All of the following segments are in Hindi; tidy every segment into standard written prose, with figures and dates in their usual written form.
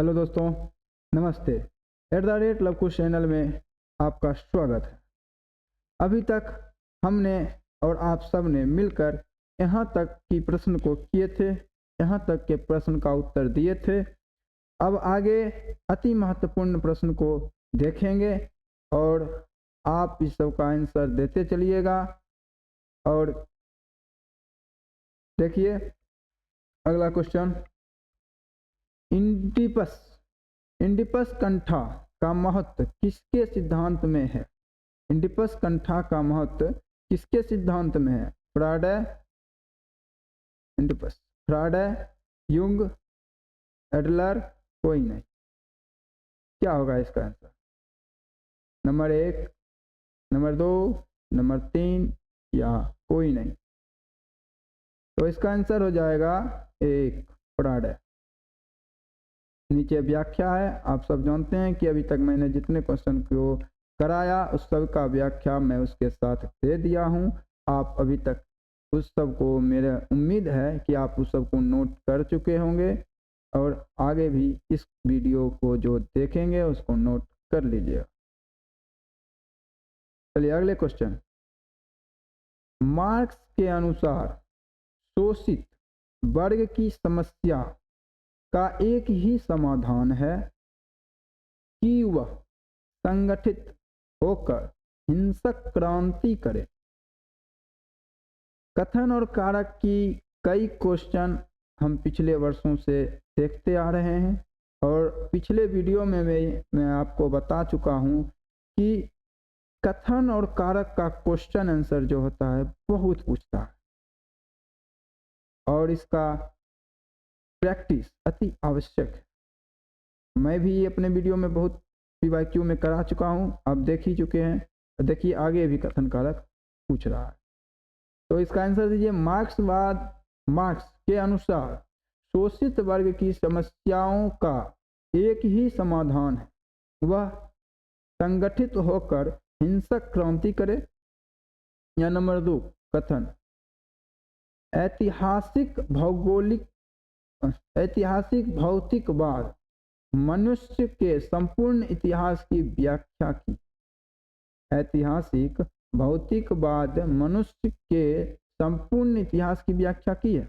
हेलो दोस्तों, नमस्ते। @लवकुश चैनल में आपका स्वागत है। अभी तक हमने और आप सब ने मिलकर यहाँ तक की प्रश्न को किए थे, यहाँ तक के प्रश्न का उत्तर दिए थे। अब आगे अति महत्वपूर्ण प्रश्न को देखेंगे और आप इस सब का आंसर देते चलिएगा। और देखिए अगला क्वेश्चन, इंडिपस कंठा का महत्व किसके सिद्धांत में है? इंडिपस कंठा का महत्व किसके सिद्धांत में है? फ्राडे, युंग, एडलर, कोई नहीं। क्या होगा इसका आंसर? नंबर 1, नंबर 2, नंबर 3 या कोई नहीं? तो इसका आंसर हो जाएगा 1, फ्राडे। नीचे व्याख्या है। आप सब जानते हैं कि अभी तक मैंने जितने क्वेश्चन को कराया उस सब का व्याख्या मैं उसके साथ दे दिया हूं। आप अभी तक उस सब को, मेरा उम्मीद है कि आप उस सब को नोट कर चुके होंगे और आगे भी इस वीडियो को जो देखेंगे उसको नोट कर लीजिएगा। चलिए अगले क्वेश्चन, मार्क्स के अनुसार शोषित वर्ग की समस्या का एक ही समाधान है कि वह संगठित होकर हिंसक क्रांति करे। कथन और कारक की कई क्वेश्चन हम पिछले वर्षों से देखते आ रहे हैं और पिछले वीडियो में मैं आपको बता चुका हूं कि कथन और कारक का क्वेश्चन आंसर जो होता है बहुत पूछता है और इसका प्रैक्टिस अति आवश्यक है। मैं भी अपने वीडियो में बहुत PYQ में करा चुका हूं, आप देख ही चुके हैं। देखिए आगे भी कथन कारक पूछ रहा है, तो इसका आंसर दीजिए। मार्क्स के अनुसार शोषित वर्ग की समस्याओं का एक ही समाधान है, वह संगठित होकर हिंसक क्रांति करे। या नंबर 2 कथन, ऐतिहासिक भौतिकवाद मनुष्य के संपूर्ण इतिहास की व्याख्या की। ऐतिहासिक भौतिकवाद मनुष्य के संपूर्ण इतिहास की व्याख्या की है।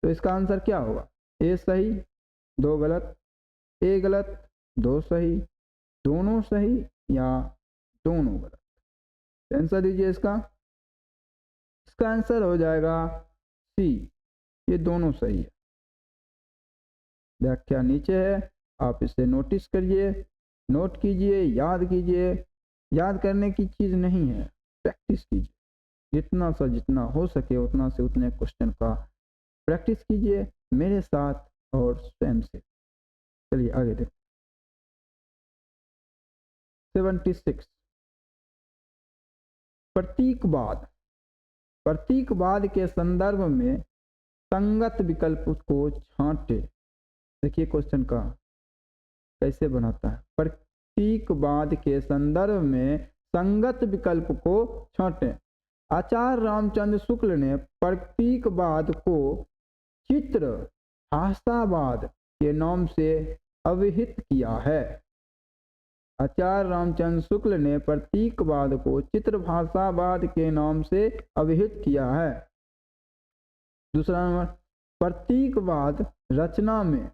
तो इसका आंसर क्या होगा? ए सही, 2 गलत, ए गलत, 2 सही, दोनों सही या दोनों गलत? आंसर दीजिए इसका आंसर हो जाएगा सी, ये दोनों सही है। व्याख्या नीचे है, आप इसे नोटिस करिए, नोट कीजिए, याद कीजिए। याद करने की चीज़ नहीं है, प्रैक्टिस कीजिए। जितना हो सके उतना से उतने क्वेश्चन का प्रैक्टिस कीजिए मेरे साथ और स्वयं से। चलिए आगे देखते। 76, प्रतीकवाद के संदर्भ में संगत विकल्प को छांटे। देखिए क्वेश्चन का कैसे बनाता है। प्रतीकवाद के संदर्भ में संगत विकल्प को छांटे। आचार्य रामचंद्र शुक्ल ने प्रतीकवाद को चित्र भाषावाद के नाम से अभिहित किया है। आचार्य रामचंद्र शुक्ल ने प्रतीकवाद को चित्र भाषावाद के नाम से अभिहित किया है। दूसरा नंबर, प्रतीकवाद रचना में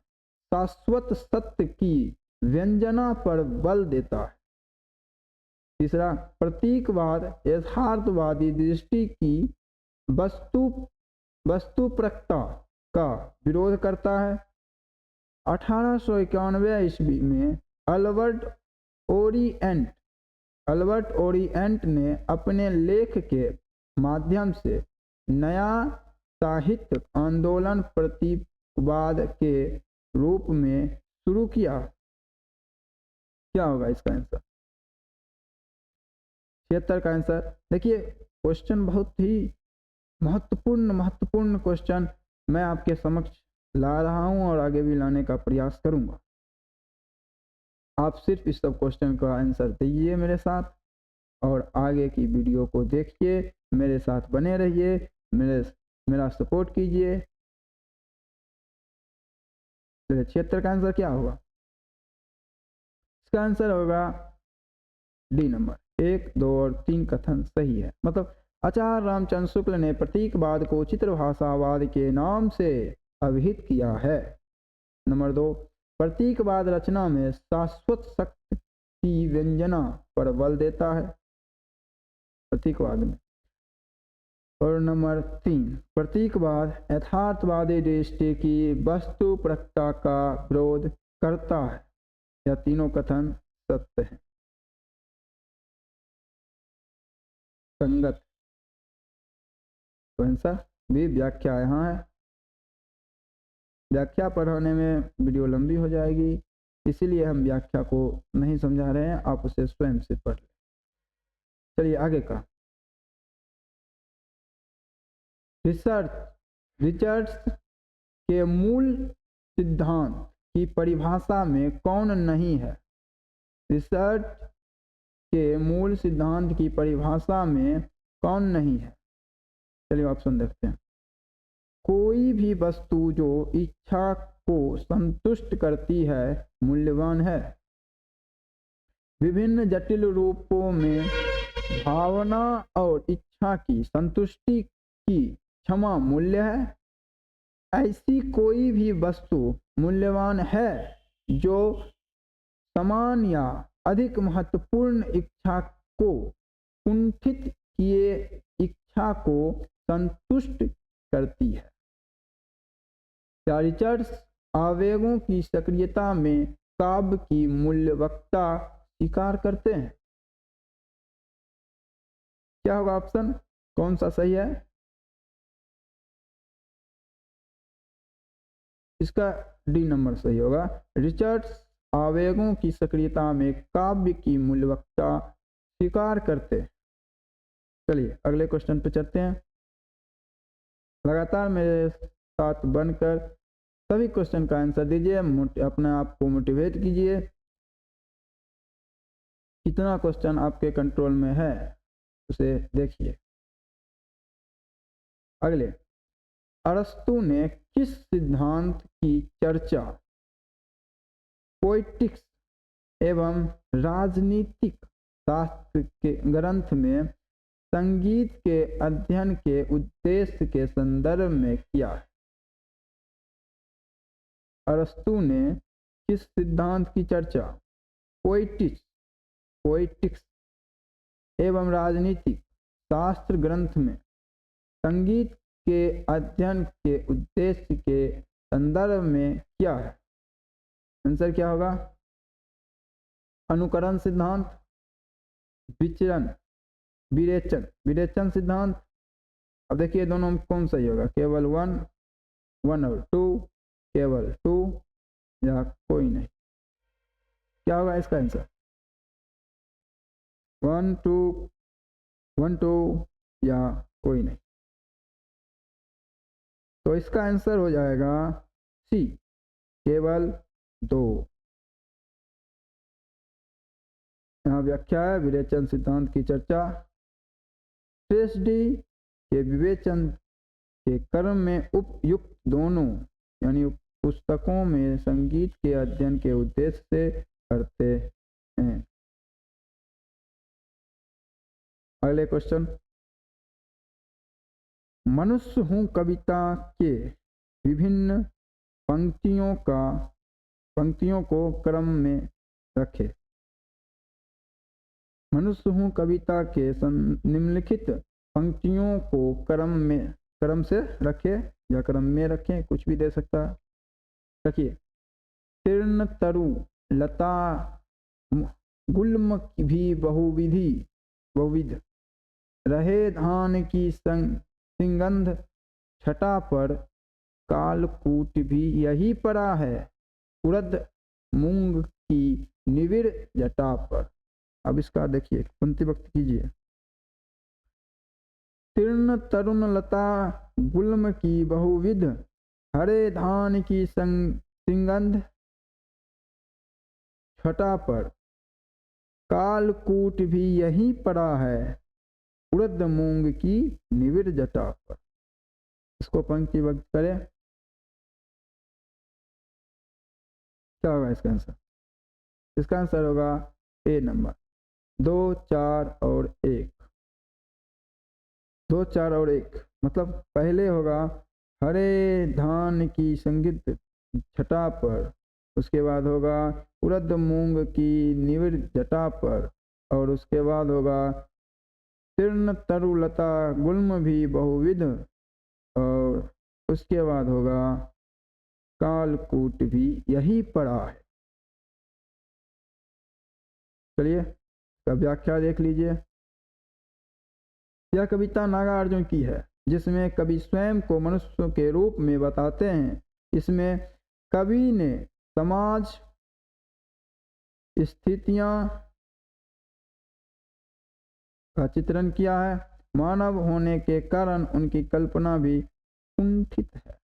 शाश्वत सत्य की व्यंजना पर बल देता है। तीसरा, प्रतीकवाद यथार्थवादी दृष्टि की वस्तुपरकता का विरोध करता है। 1891 ईस्वी में अल्बर्ट ओरिएंट ने अपने लेख के माध्यम से नया साहित्य आंदोलन प्रतीकवाद के रूप में शुरू किया। क्या होगा इसका आंसर? 76 का आंसर। देखिए क्वेश्चन बहुत ही महत्वपूर्ण क्वेश्चन मैं आपके समक्ष ला रहा हूं और आगे भी लाने का प्रयास करूंगा। आप सिर्फ इस सब क्वेश्चन का आंसर दीजिए मेरे साथ और आगे की वीडियो को देखिए, मेरे साथ बने रहिए, मेरा सपोर्ट कीजिए। चलिए 76 का आंसर क्या होगा? इसका आंसर होगा डी नंबर, 1, 2 और 3 कथन सही है। मतलब आचार्य रामचंद्र शुक्ल ने प्रतीकवाद को चित्रभाषावाद के नाम से अभिहित किया है। नंबर 2, प्रतीकवाद रचना में शाश्वत शक्ति की व्यंजना पर बल देता है, प्रतीकवाद में। और नंबर 3, प्रतीकवाद यथार्थवादी दृष्टि की वस्तुपरकता का विरोध करता है। यह तीनों कथन सत्य है, संगत। तो आंसर भी व्याख्या यहाँ है। व्याख्या पढ़ाने में वीडियो लंबी हो जाएगी, इसीलिए हम व्याख्या को नहीं समझा रहे हैं, आप उसे स्वयं से पढ़ लें। चलिए आगे का। रिचर्ड्स के मूल सिद्धांत की परिभाषा में कौन नहीं है? रिचर्ड के मूल सिद्धांत की परिभाषा में कौन नहीं है? चलिए ऑप्शन देखते हैं। कोई भी वस्तु जो इच्छा को संतुष्ट करती है मूल्यवान है। विभिन्न जटिल रूपों में भावना और इच्छा की संतुष्टि की क्षमा मूल्य है। ऐसी कोई भी वस्तु मूल्यवान है जो समान या अधिक महत्वपूर्ण इच्छा को कुंठित किए इच्छा को संतुष्ट करती है। क्या रिचर्ड्स आवेगों की सक्रियता में काव्य की मूल्यवत्ता स्वीकार करते हैं? क्या होगा ऑप्शन, कौन सा सही है? इसका डी नंबर सही होगा। रिचर्ड्स आवेगों की सक्रियता में काव्य की मूल्यवत्ता स्वीकार करते। चलिए अगले क्वेश्चन पे चलते हैं। लगातार मेरे साथ बनकर सभी क्वेश्चन का आंसर दीजिए, अपने आप को मोटिवेट कीजिए। कितना क्वेश्चन आपके कंट्रोल में है उसे देखिए। अगले, अरस्तु ने किस सिद्धांत की चर्चा पोएटिक्स एवं राजनीतिक शास्त्र के ग्रंथ में संगीत के अध्ययन के उद्देश्य के संदर्भ में किया है? अरस्तु ने किस सिद्धांत की चर्चा पोएटिक्स एवं राजनीतिक शास्त्र ग्रंथ में संगीत के अध्ययन के उद्देश्य के संदर्भ में किया है? आंसर क्या होगा? अनुकरण सिद्धांत, विरेचन सिद्धांत। अब देखिए दोनों में कौन सही होगा, केवल वन और टू, केवल टू या कोई नहीं। क्या होगा इसका आंसर? 1 2 या कोई नहीं। तो इसका आंसर हो जाएगा सी, केवल 2। यहाँ व्याख्या है, विवेचन सिद्धांत की चर्चा ट्रेसडी के विवेचन के क्रम में उपयुक्त दोनों यानी पुस्तकों में संगीत के अध्ययन के उद्देश्य से करते हैं। अगले क्वेश्चन, मनुष्य हूँ कविता के विभिन्न पंक्तियों को क्रम में रखे। मनुष्य हूँ कविता के निम्नलिखित पंक्तियों को क्रम से रखे या क्रम में रखें, कुछ भी दे सकता है। रखिए, तीर्ण तरु लता गुल्म भी बहुविध रहे धान की सिंगंध छटा पर कालकूट भी यही पड़ा है उड़द मूंग की निविड़ जटा पर। अब इसका देखिए, पंक्ति वक्त कीजिए। तीर्ण तरुण लता गुल्म की बहुविध हरे धान की सिंगंध छटा पर कालकूट भी यही पड़ा है उड़द मूंग की निविड़ जटा पर। इसको पंक्ति वक्त करें। क्या होगा इसका आंसर? इसका आंसर होगा ए नंबर 2, 4 और 1। 2, 4 और 1 मतलब पहले होगा हरे धान की संगीत छटा पर, उसके बाद होगा उड़द मूंग की निविड़ जटा पर, और उसके बाद होगा तीर्ण तरुलता गुल्म भी बहुविध, और उसके बाद होगा कालकूट भी यही पड़ा है। चलिए इसका व्याख्या देख लीजिए। यह कविता नागार्जुन की है, जिसमें कवि स्वयं को मनुष्य के रूप में बताते हैं। इसमें कवि ने समाज स्थितियां का चित्रण किया है। मानव होने के कारण उनकी कल्पना भी कुंठित है।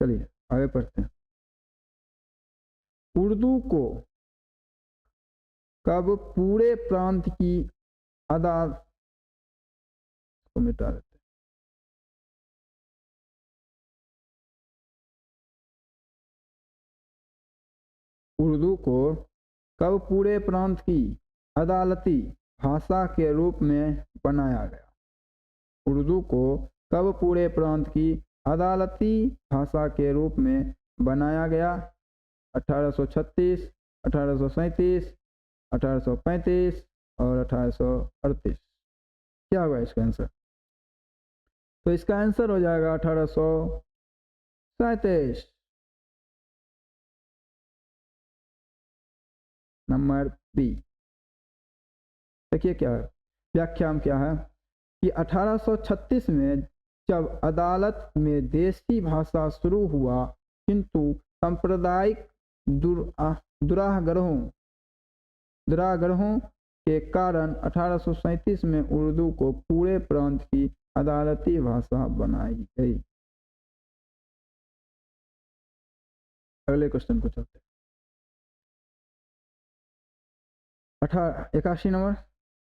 चलिए आगे पढ़ते हैं। उर्दू को कब पूरे प्रांत की अदालत को मिटा देते हैं। उर्दू को कब पूरे प्रांत की अदालती भाषा के रूप में बनाया गया? उर्दू को कब पूरे प्रांत की अदालती भाषा के रूप में बनाया गया? 1836, 1837, 1835 और 1838। क्या होगा इसका आंसर? तो इसका आंसर हो जाएगा 1837 नंबर बी। देखिए क्या है व्याख्या में क्या है कि 1836 में जब अदालत में देसी भाषा शुरू हुआ, किंतु सांप्रदायिक दुराग्रहों के कारण 1837 में उर्दू को पूरे प्रांत की अदालती भाषा बनाई गई। अगले क्वेश्चन को चलते। 81 नंबर,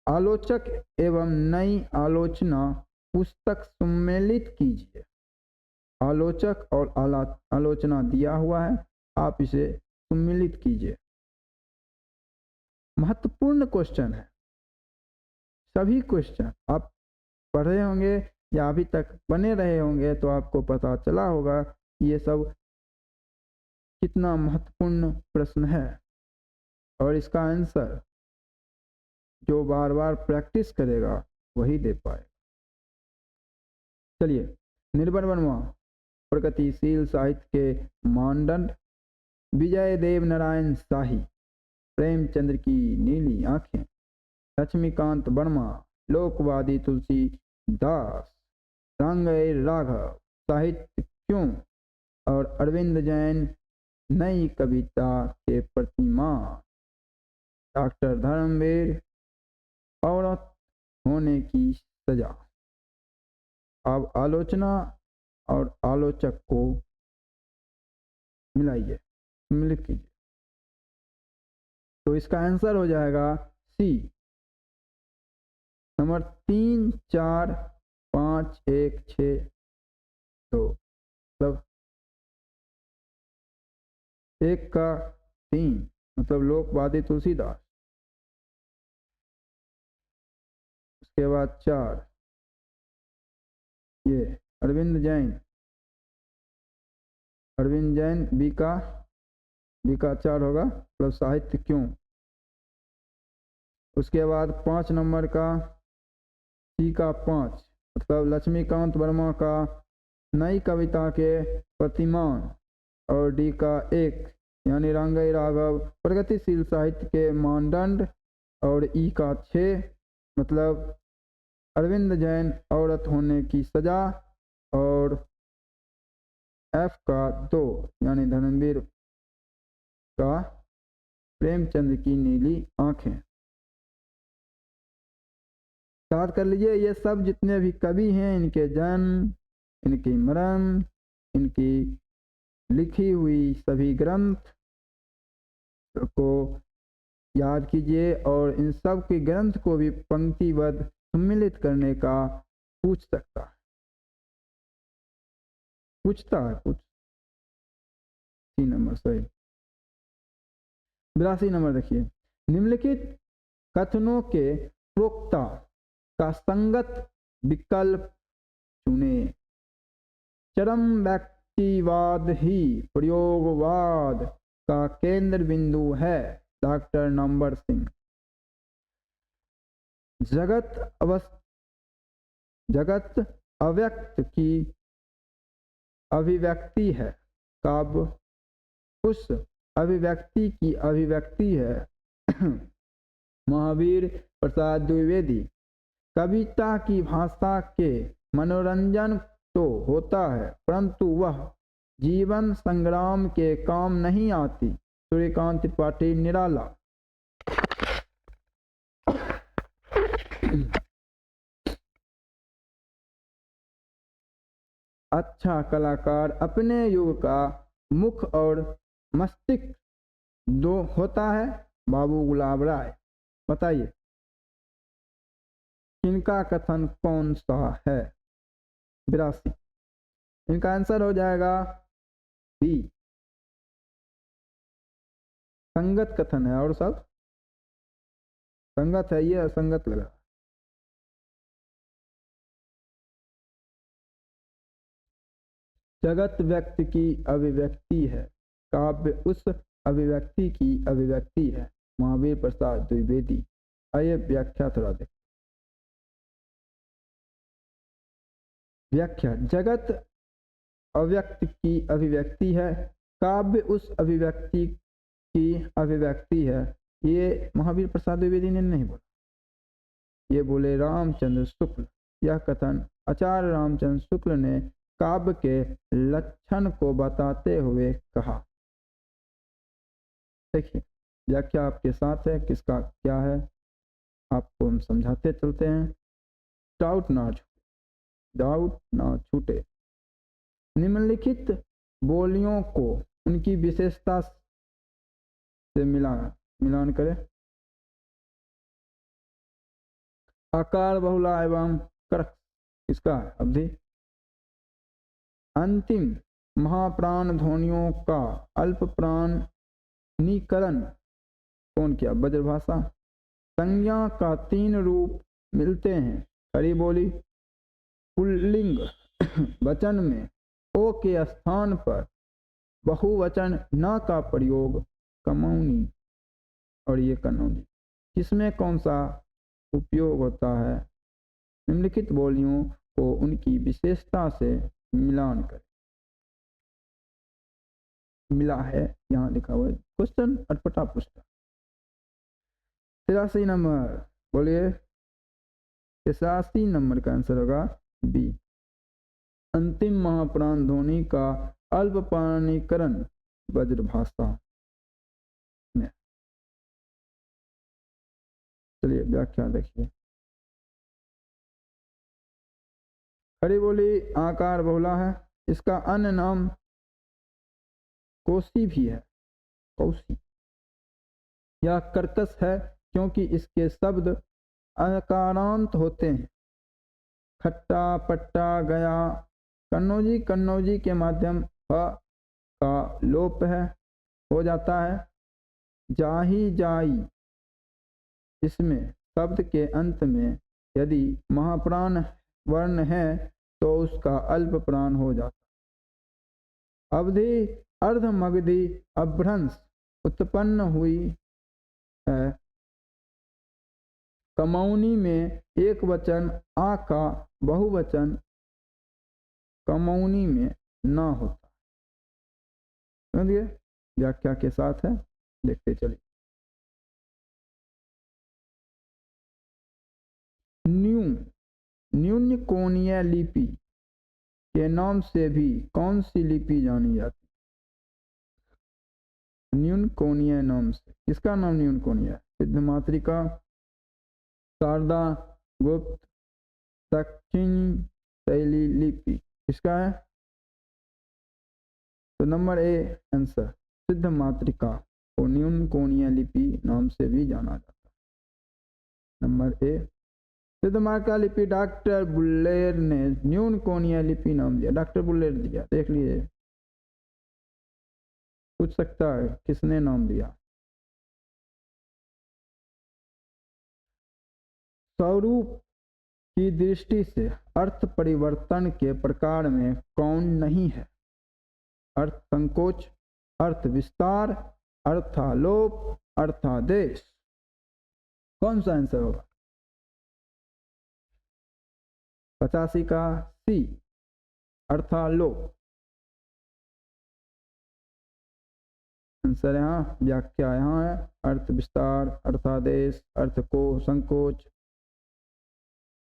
आलोचक एवं नई आलोचना पुस्तक सम्मिलित कीजिए। आलोचक और आलोचना दिया हुआ है, आप इसे सम्मिलित कीजिए। महत्वपूर्ण क्वेश्चन है। सभी क्वेश्चन आप पढ़े होंगे या अभी तक बने रहे होंगे तो आपको पता चला होगा कि ये सब कितना महत्वपूर्ण प्रश्न है, और इसका आंसर जो बार बार प्रैक्टिस करेगा वही दे पाएगा। चलिए, निर्भर वर्मा प्रगतिशील साहित्य के मानदंड, विजय देव नारायण शाही, प्रेमचंद्र की नीली आंखें, लक्ष्मीकांत वर्मा लोकवादी तुलसीदास, रंगय राघव साहित्य क्यों, और अरविंद जैन नई कविता के प्रतिमान, डॉक्टर धर्मवीर औरत होने की सजा। अब आलोचना और आलोचक को मिलाइए, सम्मिलित कीजिए। तो इसका आंसर हो जाएगा सी नंबर 3, 4, 5, 1, 6, 2। मतलब 1 का 3 मतलब लोकवादी तुलसीदास, उसके बाद 4 ये अरविंद जैन बी का 4 होगा प्लस साहित्य क्यों। उसके बाद 5 नंबर का सी का 5 मतलब लक्ष्मीकांत वर्मा का नई कविता के प्रतिमान, और डी का 1 यानी रंगई राघव प्रगतिशील साहित्य के मानदंड, और ई का 6 मतलब अरविंद जैन औरत होने की सजा, और एफ का 2 यानी धर्मवीर का प्रेमचंद्र की नीली आंखें। याद कर लीजिए, ये सब जितने भी कवि हैं इनके जन्म, इनकी मरण, इनकी लिखी हुई सभी ग्रंथ को याद कीजिए, और इन सब के ग्रंथ को भी पंक्तिबद्ध सम्मिलित करने का पूछता है कुछ 80 नंबर सही। 82 नंबर देखिए, निम्नलिखित कथनों के प्रोक्ता का संगत विकल्प चुने। चरम व्यक्तिवाद ही प्रयोगवाद का केंद्र बिंदु है। Doctor number Singh. जगत अव्यक्त की अभिव्यक्ति है। काव्य उस अभिव्यक्ति की अभिव्यक्ति है। महावीर प्रसाद द्विवेदी। कविता की भाषा के मनोरंजन तो होता है, परंतु वह जीवन संग्राम के काम नहीं आती। सूर्यकांत त्रिपाठी निराला। अच्छा कलाकार अपने युग का मुख और मस्तिष्क दो होता है। बाबू गुलाब राय। बताइए इनका कथन कौन सा है? 82। इनका आंसर हो जाएगा बी, संगत कथन है। और सब संगत है, ये असंगत लग रहा है। जगत व्यक्ति की अभिव्यक्ति है, काव्य उस अभिव्यक्ति की अभिव्यक्ति है। महावीर प्रसाद द्विवेदी। आइए व्याख्या थोड़ा देख। व्याख्या, जगत अव्यक्त की अभिव्यक्ति है, काव्य उस अभिव्यक्ति की अभिव्यक्ति है। ये महावीर प्रसाद द्विवेदी ने नहीं बोला, ये बोले रामचंद्र शुक्ल। यह कथन आचार्य रामचंद्र शुक्ल ने काव्य के लक्षण को बताते हुए कहा। देखिए व्याख्या आपके साथ है, किसका क्या है आपको हम समझाते चलते हैं। डाउट ना छूटे। निम्नलिखित बोलियों को उनकी विशेषता से मिलान करें। आकार बहुला एवं करक इसका अवधि। अंतिम महाप्राण ध्वनियों का अल्प प्राणीकरण कौन किया? ब्रजभाषा। संज्ञा का 3 रूप मिलते हैं। खड़ी बोली। पुल्लिंग वचन में ओ के स्थान पर बहुवचन न का प्रयोग कमौनी और ये कनौनी। किसमें कौन सा उपयोग होता है? निम्नलिखित बोलियों को उनकी विशेषता से मिलान करें। मिला है यहाँ लिखा हुआ है। क्वेश्चन अटपटा पूछता। 83 नंबर बोलिए। 83 नंबर का आंसर होगा बी, अंतिम महाप्राण ध्वनि का अल्प प्राणीकरण ब्रजभाषा में। चलिए व्याख्या देखिए। खड़ी बोली आकार बहुला है, इसका अन्य नाम कोसी भी है। कौसी। यह कर्कश है क्योंकि इसके शब्द अकारांत होते हैं। खट्टा पट्टा गया। कन्नौजी के माध्यम का लोप है हो जाता है। जाही जाई, इसमें शब्द के अंत में यदि महाप्राण वर्ण है तो उसका अल्प प्राण हो जाता। अवधि अर्धमगधी अभ्रंश उत्पन्न हुई है। कमौनी में एक वचन आ का बहुवचन कमौनी में ना होता। समझिए व्याख्या के साथ है, देखते चलिए। न्यून कोणीय लिपि के नाम से भी कौन सी लिपि जानी जाती? न्यून कोणीय नाम से किसका नाम न्यून कोणीय? सिद्धमातृका, शारदा, गुप्त, दक्षिण शैली लिपि। किसका है? तो नंबर ए आंसर सिद्धमातृका को न्यून कोणीय लिपि नाम से भी जाना जाता है। नंबर ए सिद्धमातृका लिपि डॉक्टर बुल्लेर ने न्यून कोणीय लिपि नाम दिया। डॉक्टर बुल्लेर दिया, देख लीजिए। पूछ सकता है किसने नाम दिया। स्वरूप की दृष्टि से अर्थ परिवर्तन के प्रकार में कौन नहीं है? अर्थ संकोच, अर्थ विस्तार, अर्थालोप, अर्थादेश। कौन सा आंसर होगा? 85 का सी, अर्थालोप। आंसर यहाँ, व्याख्या यहाँ है, अर्थ विस्तार, अर्थादेश, अर्थ को संकोच।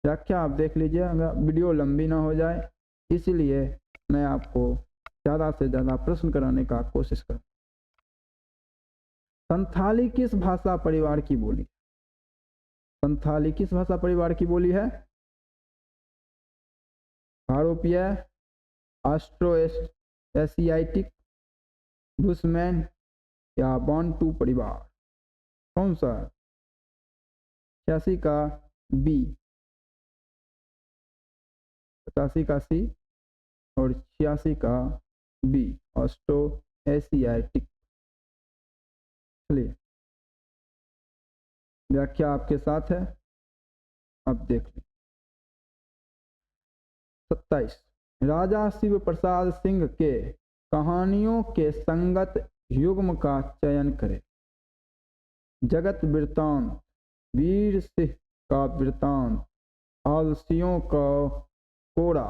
व्याख्या आप देख लीजिए, अगर वीडियो लंबी ना हो जाए, इसलिए मैं आपको ज़्यादा से ज़्यादा प्रश्न कराने का कोशिश कर। संथाली किस भाषा परिवार की बोली? संथाली किस भाषा परिवार की बोली है? यूरोपीय, ऑस्ट्रो एशियाटिक, बुशमैन या बॉन्टू परिवार? कौन सा? 86 का बी, 85 का सी और 86 का बी, ऑस्ट्रो एशियाटिक। चलिए, व्याख्या आपके साथ है, अब देख लें। 27, राजा शिव प्रसाद सिंह के कहानियों के संगत युग्म का चयन करें। जगत वृत्तांत, वीर सिंह का वृत्तांत, आलसियों का कोड़ा,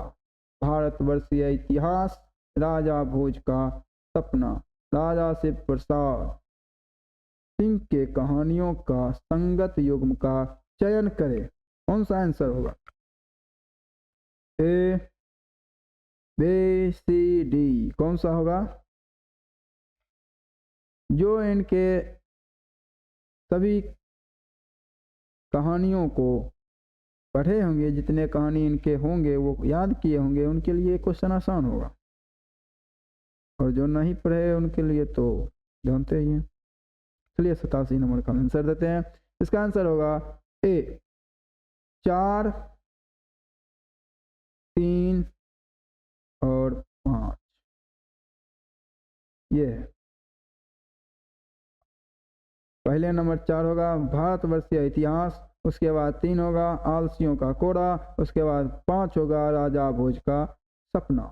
भारतवर्षीय इतिहास, राजा भोज का सपना। राजा शिव प्रसाद सिंह के कहानियों का संगत युग्म का चयन करें। कौन सा आंसर होगा? ए, बी, सी, डी। कौन सा होगा? जो इनके सभी कहानियों को पढ़े होंगे, जितने कहानी इनके होंगे वो याद किए होंगे, उनके लिए क्वेश्चन आसान होगा, और जो नहीं पढ़े उनके लिए तो जानते ही हैं। चलिए 87 नंबर का आंसर देते हैं। इसका आंसर होगा ए, 4, 3 और 5। ये है। पहले नंबर 4 होगा भारतवर्षीय इतिहास, उसके बाद 3 होगा आलसियों का कोड़ा, उसके बाद 5 होगा राजा भोज का सपना।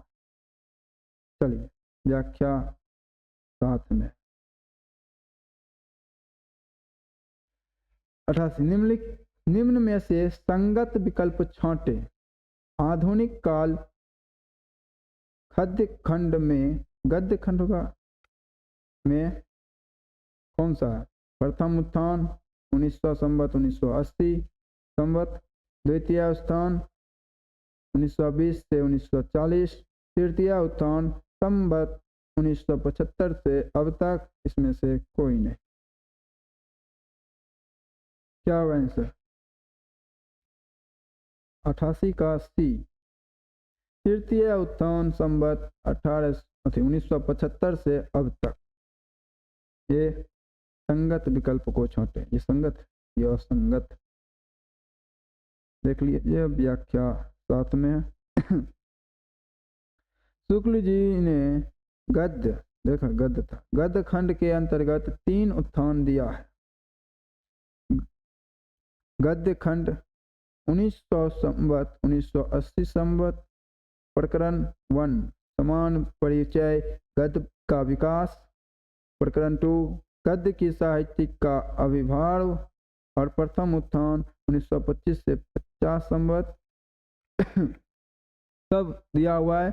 चलिए, व्याख्या साथ में। 88, निम्न में से संगत विकल्प छांटे। आधुनिक काल गद्य खंड होगा में कौन सा है? प्रथम उत्थान 1900 संवत 1980 संवत, द्वितीय उत्थान 1920 से 1940, तृतीय उत्थान संवत 1975 से अब तक। इसमें से कोई नहीं। क्या होगा आंसर? 88 का सी, तृतीय उत्थान संवत 1975 से अब तक। ये संगत विकल्प को छोटे, ये संगत, ये असंगत। देख लीजिए, व्याख्या साथ में है। शुक्ल जी ने गद्य, देखा गद्य था, गद्य खंड के अंतर्गत 3 उत्थान दिया है। गद्य खंड 1900 संवत 1980 संवत, प्रकरण 1 समान परिचय गद्य का विकास, प्रकरण 2 गद्य की साहित्यिक का आविर्भाव, और प्रथम उत्थान 1925 से 50 संवत। सब दिया हुआ है,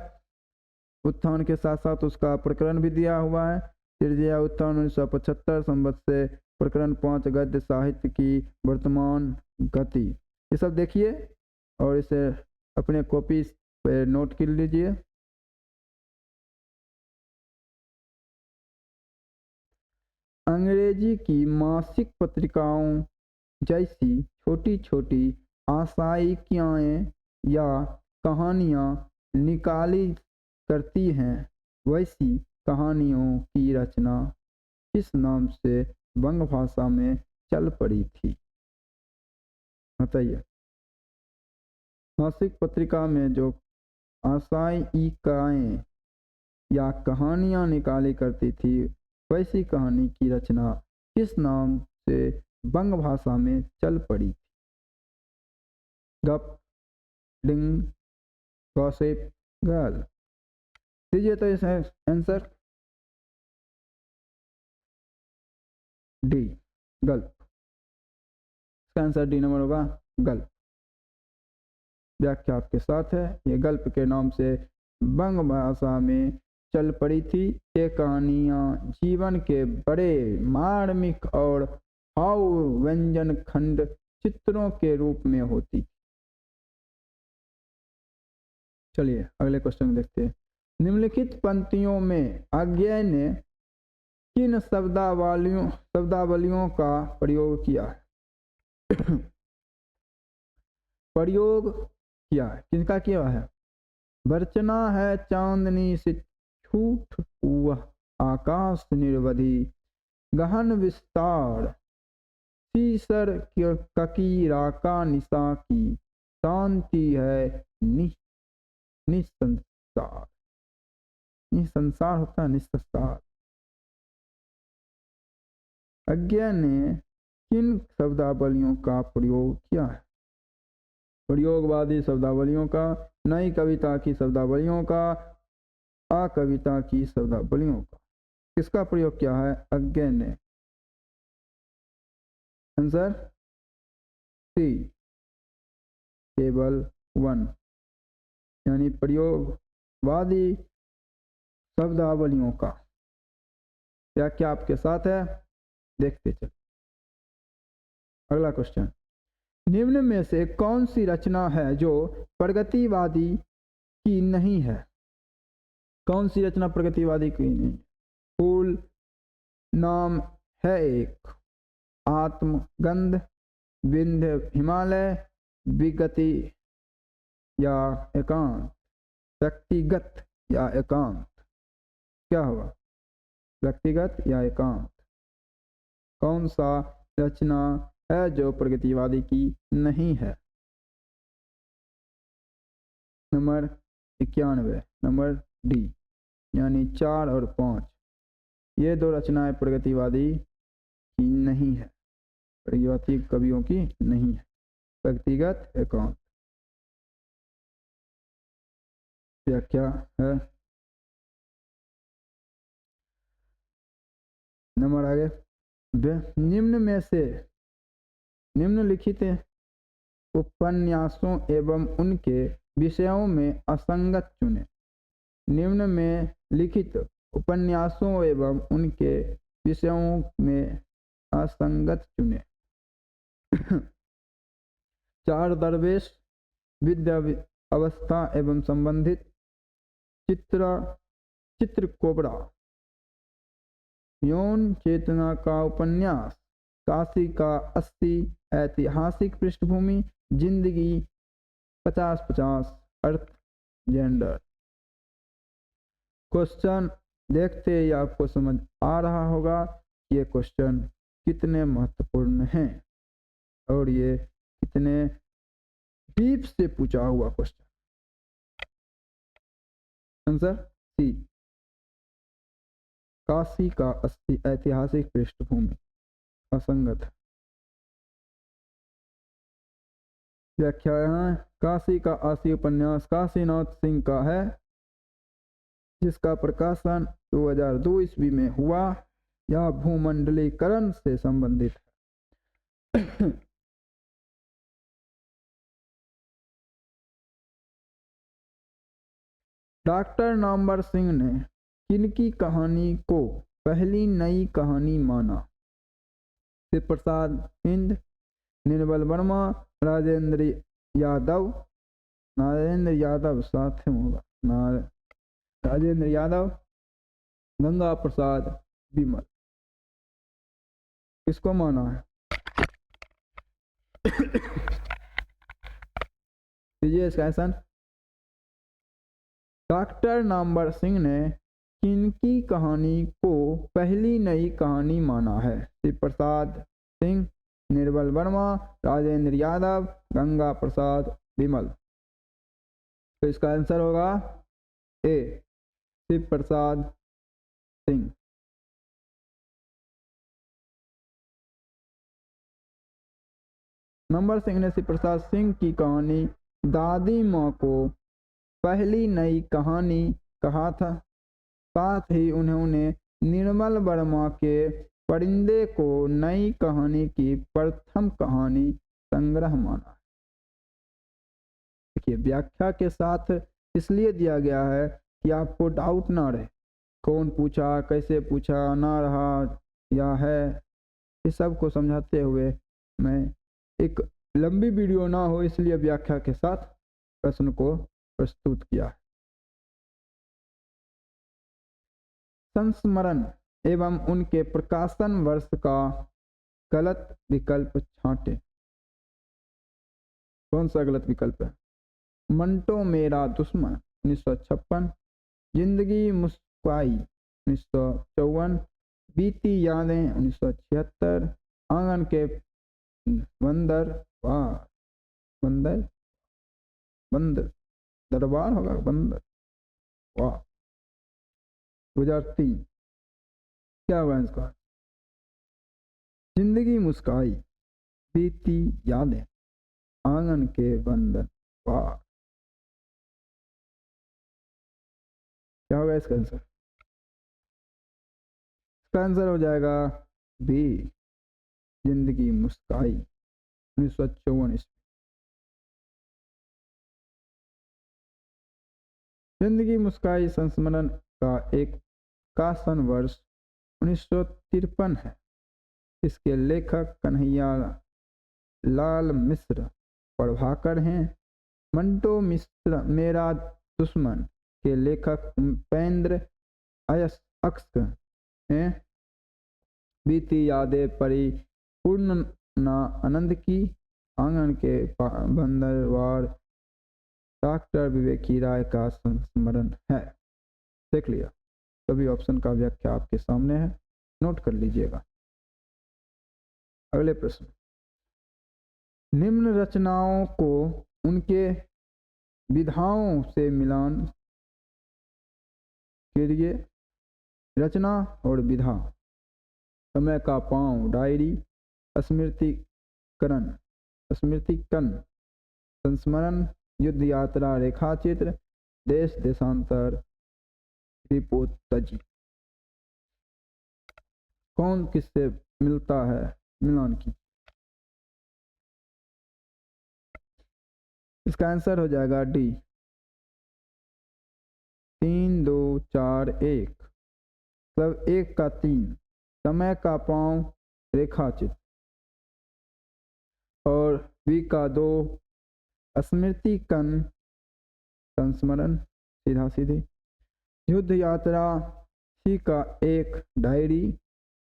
उत्थान के साथ साथ उसका प्रकरण भी दिया हुआ है। तृतीय उत्थान 1975 संवत से प्रकरण 5 गद्य साहित्य की वर्तमान गति। ये सब देखिए और इसे अपने कॉपी पे नोट कर लीजिए। अंग्रेजी की मासिक पत्रिकाओं जैसी छोटी छोटी आसाइकियाँ या कहानियाँ निकाली करती हैं, वैसी कहानियों की रचना किस नाम से वंग भाषा में चल पड़ी थी? बताइए। मासिक पत्रिका में जो आसाइकियाँ या कहानियाँ निकाली करती थी, वैसी कहानी की रचना किस नाम से बंग भाषा में चल पड़ी? गप, डिंग, गॉसिप, गर्ल। दीजिए तो इस आंसर। डी, गल्प। इसका आंसर डी नंबर होगा, गल्प। व्याख्या आपके साथ है। ये गल्प के नाम से बंग भाषा में चल पड़ी थी। ये कहानियाँ जीवन के बड़े मार्मिक और भाव व्यंजन खंड चित्रों के रूप में होती थी। चलिए अगले क्वेश्चन देखते हैं। निम्नलिखित पंक्तियों में अज्ञेय ने किन शब्दावलियों का प्रयोग किया है? प्रयोग किया है, किसका किया है? वर्चना है चांदनी से छूट वह आकाश निर्वधि, गहन विस्तार सीसर ककीरा का निशा की, शांति है निसंसार। निसंसार होता है निसंसार। अज्ञेय ने किन शब्दावलियों का प्रयोग किया है? प्रयोगवादी शब्दावलियों का, नई कविता की शब्दावलियों का, अकविता की शब्दावलियों का। किसका प्रयोग किया है अज्ञेय ने? आंसर सी, केवल 1, यानी प्रयोगवादी शब्दावलियों का। व्याख्या आपके साथ है, देखते चलिए। अगला क्वेश्चन। निम्न में से कौन सी रचना है जो प्रगतिवादी की नहीं है? कौन सी रचना प्रगतिवादी की नहीं? फूल नाम है एक, आत्मगंध, विंध्य हिमालय, विगति या एकांत, व्यक्तिगत या एकांत। क्या होगा? व्यक्तिगत या एकांत। कौन सा रचना है जो प्रगतिवादी की नहीं है? नंबर 91, नंबर डी, यानी 4 और 5। ये दो रचनाएं प्रगतिवादी की नहीं है, प्रगतिवादी कवियों की नहीं है। व्यक्तिगत, एकांत। व्याख्या है। नंबर आगे। निम्न में से निम्नलिखित उपन्यासों एवं उनके विषयों में असंगत चुने। निम्न में लिखित उपन्यासों एवं उनके विषयों में असंगत चुने। 4 दरवेश, विद्या अवस्था एवं संबंधित, चित्रकोबरा, यौन चेतना का उपन्यास, काशी का 80, ऐतिहासिक पृष्ठभूमि, जिंदगी 50-50, अर्थ जेंडर। क्वेश्चन देखते ही आपको समझ आ रहा होगा ये क्वेश्चन कितने महत्वपूर्ण हैं और ये कितने डीप से पूछा हुआ क्वेश्चन। आंसर सी, काशी का 80, ऐतिहासिक पृष्ठभूमि असंगत है। व्याख्या है। काशी का 80 उपन्यास काशीनाथ सिंह का है, जिसका प्रकाशन 2002 ईस्वी में हुआ। यह भूमंडलीकरण से संबंधित है। डॉक्टर नामवर सिंह ने किनकी कहानी को पहली नई कहानी माना? शिव प्रसाद हिंद, निर्मल वर्मा, राजेंद्र यादव। नारेंद्र यादव साथ में होगा, राजेंद्र यादव, गंगा प्रसाद विमल। किसको माना है? इसका आंसर। डॉक्टर नामवर सिंह ने किनकी कहानी को पहली नई कहानी माना है? शिव प्रसाद सिंह, निर्मल वर्मा, राजेंद्र यादव, गंगा प्रसाद विमल। तो इसका आंसर होगा ए, शिव प्रसाद सिंह। नंबर सिंह ने श्री प्रसाद सिंह की कहानी दादी माँ को पहली नई कहानी कहा था। साथ ही उन्होंने निर्मल वर्मा के परिंदे को नई कहानी की प्रथम कहानी संग्रह माना। देखिए व्याख्या के साथ इसलिए दिया गया है कि आपको डाउट ना रहे, कौन पूछा, कैसे पूछा, ना रहा या है, इस सब को समझाते हुए मैं एक लंबी वीडियो ना हो इसलिए व्याख्या के साथ प्रश्न को प्रस्तुत किया है। संस्मरण एवं उनके प्रकाशन वर्ष का गलत विकल्प छांटे। कौन सा गलत विकल्प है? मंटो मेरा दुश्मन 1956, जिंदगी मुस्काई 1954, बीती यादें 1976, आंगन के बंदर दरबार होगा, बंदर वाह 2003। क्या होगा इसका? जिंदगी मुस्काई, बीती यादें, आंगन के बंदर वाह। क्या होगा इसका आंसर? इसका आंसर हो जाएगा बी, जिंदगी मुस्काई 1954। जिंदगी मुस्काई संस्मरण का एक प्रकाशन वर्ष 1953 है। इसके लेखक कन्हैया लाल मिश्र प्रभाकर हैं। मंटो मिश्र मेरा दुश्मन के लेखक उपेंद्र अक्स हैं। बीती यादें परिपूर्ण आनंद की, आंगन के बंदरवार डॉक्टर विवेकी राय का संस्मरण है। देख लिया, सभी ऑप्शन का व्याख्या आपके सामने है, नोट कर लीजिएगा। अगले प्रश्न, निम्न रचनाओं को उनके विधाओं से मिलान कीजिए। रचना और विधा: समय का पांव डायरी, स्मृतिकरण, संस्मरण, युद्ध यात्रा रेखाचित्र, देश देशांतर रिपोर्टजी। कौन किससे मिलता है, मिलान की? इसका आंसर हो जाएगा डी, 3 2 4 1, मतलब 1 का 3, समय का पांव रेखाचित्र, और बी का 2 स्मृतिकरण संस्मरण सीधा सीधी, युद्ध यात्रा सी का 1 डायरी,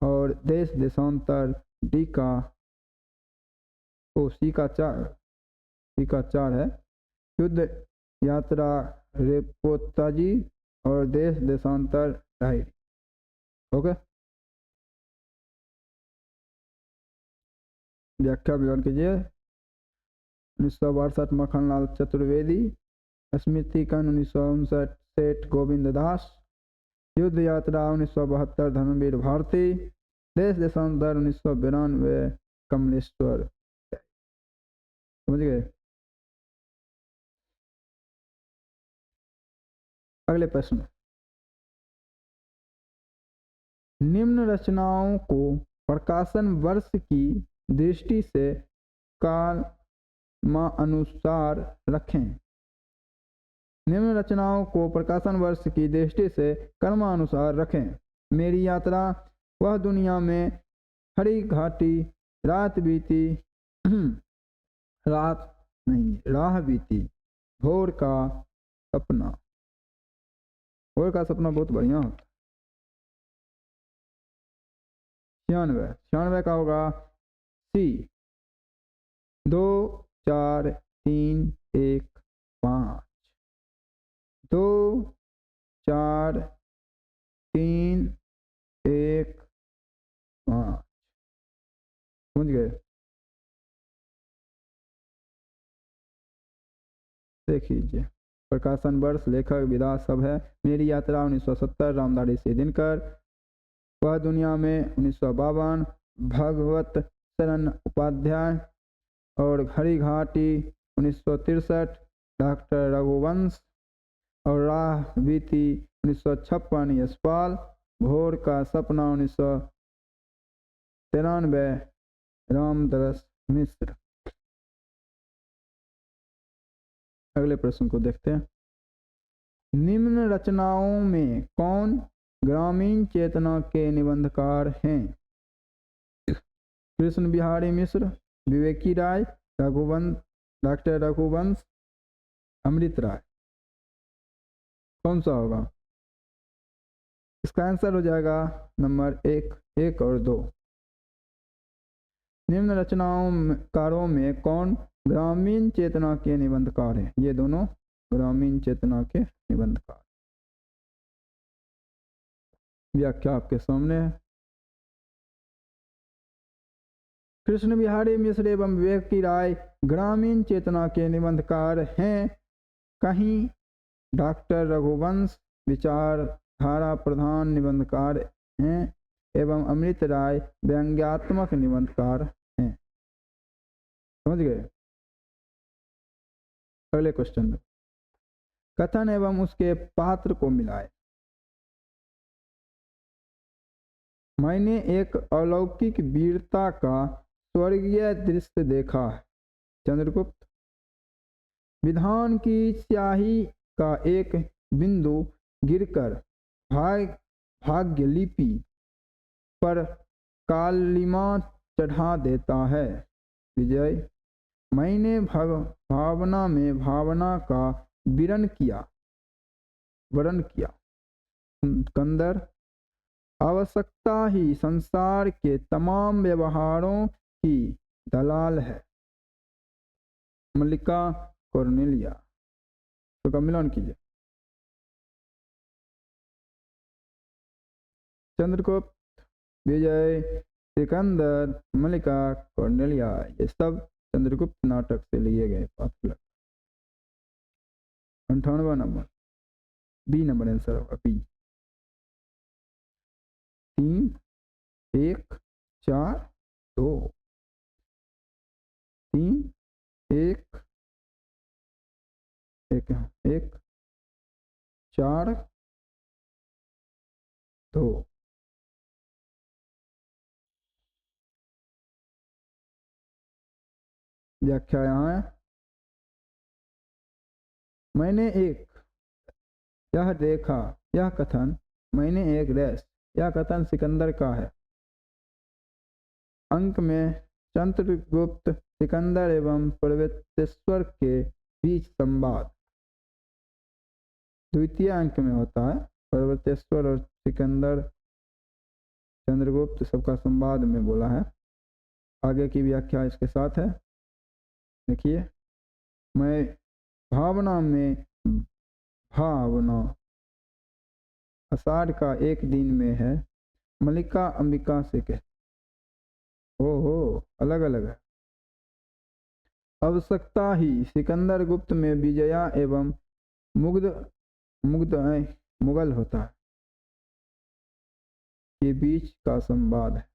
और देश देशांतर डी का सी का 4 है। युद्ध यात्रा रेपोताजी और देश देशांतर डायरी। ओके, व्याख्या विवरण कीजिए। 1962 मखनलाल चतुर्वेदी, स्मृतिकरण 1959 सेठ गोविंद दास, युद्ध यात्रा 1972 धर्मवीर भारती, देश देशांतर 1992 कमलेश्वर। समझ गए? अगले प्रश्न, निम्न रचनाओं को प्रकाशन वर्ष की दृष्टि से कालमानुसार रखें। निम्न रचनाओं को प्रकाशन वर्ष की दृष्टि से क्रमानुसार रखें। मेरी यात्रा, वह दुनिया में, हरी घाटी, रात बीती राह बीती, भोर का सपना। भोर का सपना बहुत बढ़िया होता है। 96 का होगा सी, 2 4 3 1 5, 2 4 3 1 5। समझ गए? देख लीजिए, प्रकाशन वर्ष, लेखक, विधा सब है। मेरी यात्रा 1970 रामधारी सिंह दिनकर, वह दुनिया में 1952 भगवत शरण उपाध्याय, और हरी घाटी 1963, डॉक्टर रघुवंश और राह बीती 1956, यशपाल, भोर का सपना 1993, रामदरस मिश्र। अगले प्रश्न को देखते हैं। निम्न रचनाओं में कौन ग्रामीण चेतना के निबंधकार हैं? कृष्ण बिहारी मिश्र, विवेकी राय, डॉक्टर रघुवंश, अमृत राय। कौन सा होगा? इसका आंसर हो जाएगा नंबर 1 और 2। निम्न रचनाकारों में कौन ग्रामीण चेतना के निबंधकार हैं? ये दोनों ग्रामीण चेतना के निबंधकार। व्याख्या आपके सामने है। कृष्ण बिहारी मिश्र एवं विवेकी राय ग्रामीण चेतना के निबंधकार हैं। कहीं डॉक्टर रघुवंश विचारधारा प्रधान निबंधकार हैं एवं अमृत राय व्यंग्यात्मक निबंधकार हैं। समझ गए? अगले क्वेश्चन। कथन एवं उसके पात्र को मिलाए। मैंने एक अलौकिक वीरता का स्वर्गीय दृश्य देखा है। चंद्रगुप्त। विधान की स्याही का एक बिंदु गिरकर भाग्यलिपि पर कालिमा चढ़ा देता है। विजय। मैंने भावना में भावना का वर्णन किया। कंदर। आवश्यकता ही संसार के तमाम व्यवहारों की दलाल है। मल्लिका कॉर्नेलिया। तो का मिलान कीजिए। चंद्रगुप्त, विजय, सिकंदर, मल्लिका कॉर्नेलिया, ये सब चंद्रगुप्त नाटक से लिए गए पात्र। 98 नंबर, बी नंबर आंसर होगा। बी। 3 1 4 2 3 1 1 4 2। व्याख्या यहाँ है। मैंने एक, यह देखा, यह कथन, मैंने एक डैश, यह कथन सिकंदर का है। अंक में चंद्रगुप्त, सिकंदर एवं पर्वतेश्वर के बीच संवाद। द्वितीय अंक में होता है पर्वतेश्वर और सिकंदर, चंद्रगुप्त सबका संवाद में बोला है। आगे की व्याख्या इसके साथ है। देखिए, मैं भावना में भावना आषाढ़ का एक दिन में है। मल्लिका अंबिका से कह, ओहो अलग अलग है। आवश्यकता ही सिकंदर गुप्त में विजया एवं मुगल होता है। ये बीच का संवाद है।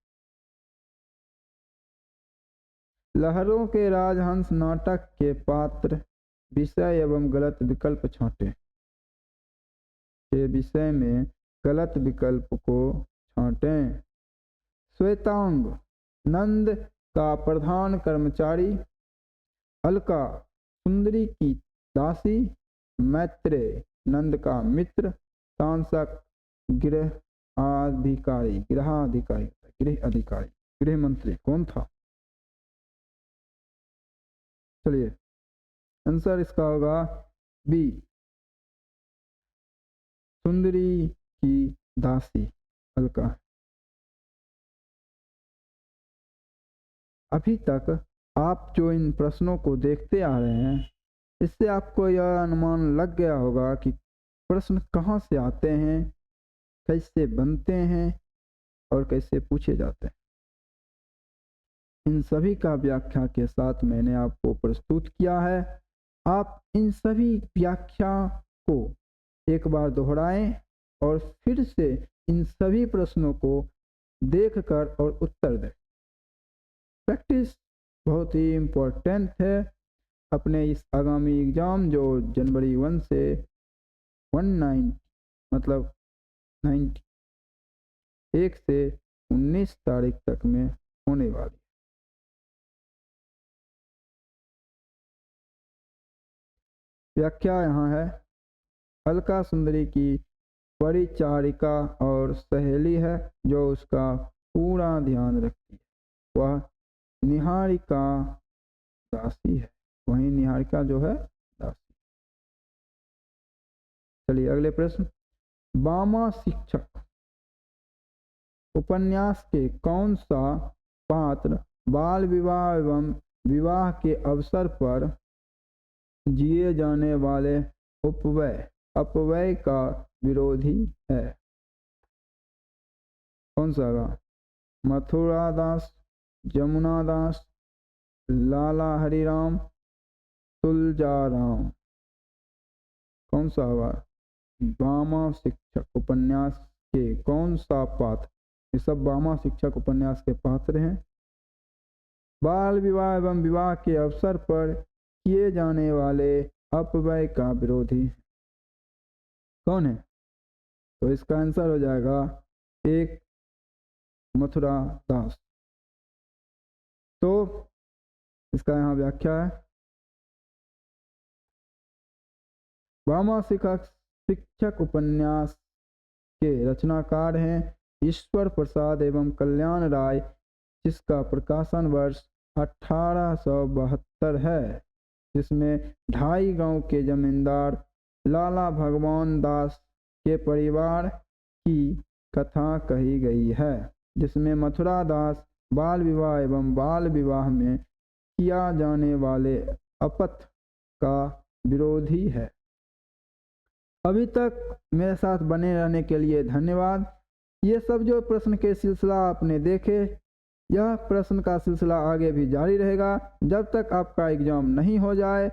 लहरों के राजहंस नाटक के पात्र, विषय एवं गलत विकल्प छांटे। के विषय में गलत विकल्प को छांटें। श्वेतांग, नंद का प्रधान कर्मचारी। अलका, सुंदरी की दासी। मैत्रेय, नंद का मित्र। सांसक, गृह अधिकारी, गृह मंत्री कौन था? चलिए, आंसर इसका होगा बी, सुंदरी की दासी अलका। अभी तक आप जो इन प्रश्नों को देखते आ रहे हैं, इससे आपको यह अनुमान लग गया होगा कि प्रश्न कहाँ से आते हैं, कैसे बनते हैं और कैसे पूछे जाते हैं। इन सभी का व्याख्या के साथ मैंने आपको प्रस्तुत किया है। आप इन सभी व्याख्या को एक बार दोहराएं और फिर से इन सभी प्रश्नों को देखकर और उत्तर दें। प्रैक्टिस बहुत ही इम्पोर्टेंट है अपने इस आगामी एग्ज़ाम जो जनवरी 1 से 19 मतलब 1 से 19 तारीख तक में होने वाली। व्याख्या यहाँ है, अलका सुंदरी की परिचारिका और सहेली है जो उसका पूरा ध्यान रखती है। वह निहारिका दासी है, वहीं निहारिका जो है दासी। चलिए अगले प्रश्न, बामा शिक्षक उपन्यास के कौन सा पात्र बाल विवाह एवं विवाह के अवसर पर जिए जाने वाले अपव्यय का विरोधी है? कौन सा होगा? मथुरा दास, जमुना दास, लाला हरिराम, तुलजाराम। कौन सा होगा? बामा शिक्षक उपन्यास के कौन सा पात्र, ये सब बामा शिक्षक उपन्यास के पात्र हैं, बाल विवाह एवं विवाह के अवसर पर किए जाने वाले अपव्यय का विरोधी कौन है? तो इसका आंसर हो जाएगा 1 मथुरा दास। तो इसका यहाँ व्याख्या है, बामा शिक्षक उपन्यास के रचनाकार हैं ईश्वर प्रसाद एवं कल्याण राय, जिसका प्रकाशन वर्ष 1872 है, जिसमें ढाई गांव के जमींदार लाला भगवान दास के परिवार की कथा कही गई है, जिसमें मथुरा दास बाल विवाह एवं बाल विवाह में किया जाने वाले अपथ का विरोधी है। अभी तक मेरे साथ बने रहने के लिए धन्यवाद। ये सब जो प्रश्न के सिलसिला आपने देखे, यह प्रश्न का सिलसिला आगे भी जारी रहेगा जब तक आपका एग्ज़ाम नहीं हो जाए।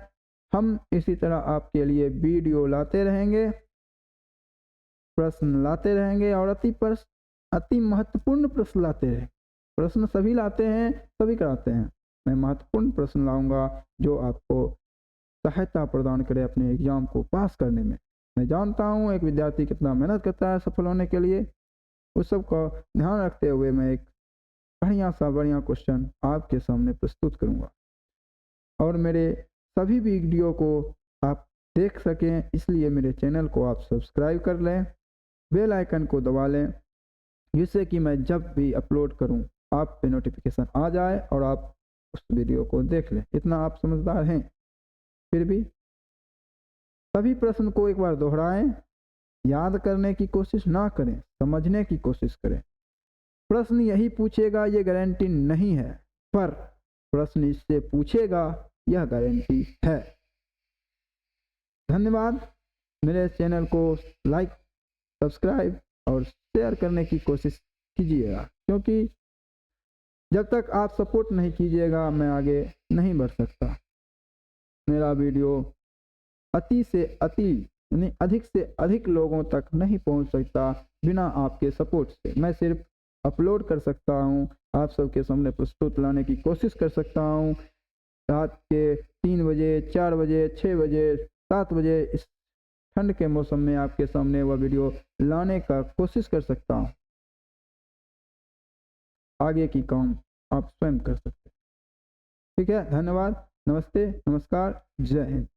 हम इसी तरह आपके लिए वीडियो लाते रहेंगे, प्रश्न लाते रहेंगे और अति महत्वपूर्ण प्रश्न लाते रहेंगे। प्रश्न सभी लाते हैं, सभी कराते हैं। मैं महत्वपूर्ण प्रश्न लाऊंगा जो आपको सहायता प्रदान करे अपने एग्ज़ाम को पास करने में। मैं जानता हूँ एक विद्यार्थी कितना मेहनत करता है सफल होने के लिए, उस सब का ध्यान रखते हुए मैं एक बढ़िया क्वेश्चन आपके सामने प्रस्तुत करूँगा। और मेरे सभी वीडियो को आप देख सकें इसलिए मेरे चैनल को आप सब्सक्राइब कर लें, बेल आइकन को दबा लें, जिससे कि मैं जब भी अपलोड करूं आप पे नोटिफिकेशन आ जाए और आप उस वीडियो को देख लें। इतना आप समझदार हैं, फिर भी सभी प्रश्न को एक बार दोहराएं, याद करने की कोशिश ना करें, समझने की कोशिश करें। प्रश्न यही पूछेगा ये गारंटी नहीं है, पर प्रश्न इससे पूछेगा यह गारंटी है। धन्यवाद। मेरे चैनल को लाइक, सब्सक्राइब और शेयर करने की कोशिश कीजिएगा, क्योंकि जब तक आप सपोर्ट नहीं कीजिएगा मैं आगे नहीं बढ़ सकता। मेरा वीडियो अधिक से अधिक लोगों तक नहीं पहुंच सकता बिना आपके सपोर्ट से। मैं सिर्फ अपलोड कर सकता हूं, आप सबके सामने प्रस्तुत लाने की कोशिश कर सकता हूं। रात के 3 बजे, 4 बजे, 6 बजे, 7 बजे इस ठंड के मौसम में आपके सामने वह वीडियो लाने का कोशिश कर सकता हूं। आगे की काम आप स्वयं कर सकते हैं। ठीक है, धन्यवाद, नमस्ते, नमस्कार, जय हिंद।